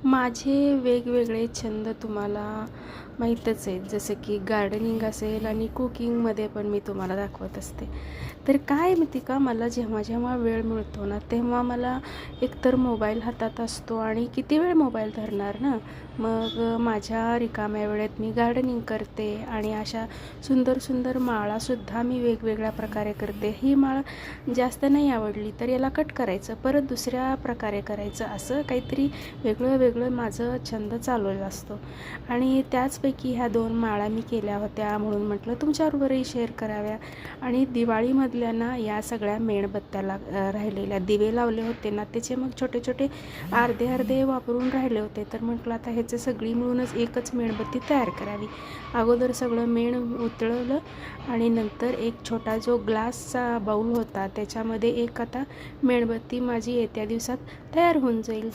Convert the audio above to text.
माझे वेगवेगळे छंद तुम्हाला माहीतच आहेत, जसं की गार्डनिंग असेल आणि कुकिंगमध्ये पण मी तुम्हाला दाखवत असते. तर काय माहिती का, मला जेव्हा जेव्हा वेळ मिळतो ना, तेव्हा मला एकतर मोबाईल हातात असतो आणि किती वेळ मोबाईल धरणार ना. मग माझ्या रिकाम्या वेळेत मी गार्डनिंग करते आणि अशा सुंदर सुंदर माळासुद्धा मी वेगवेगळ्या प्रकारे करते. ही माळ जास्त नाही आवडली तर याला कट करायचं, परत दुसऱ्या प्रकारे करायचं, असं काहीतरी वेगळं वेगळं माझं छंद चालवलेला असतो. आणि त्याचपैकी ह्या 2 माळा मी केल्या होत्या, म्हणून म्हटलं तुमच्याबरोबरही शेअर कराव्या. आणि दिवाळीमधल्या ना या सगळ्या मेणबत्त्याला राहिलेल्या दिवे लावले होते ना, त्याचे मग छोटे छोटे अर्धे अर्धे वापरून राहिले होते, तर म्हटलं आता ह्याचं सगळी मिळूनच एकच मेणबत्ती तयार करावी. अगोदर सगळं मेण उतळवलं आणि नंतर एक छोटा जो ग्लासचा बाऊल होता त्याच्यामध्ये एक आता मेणबत्ती माझी येत्या दिवसात तयार होऊन जाईल.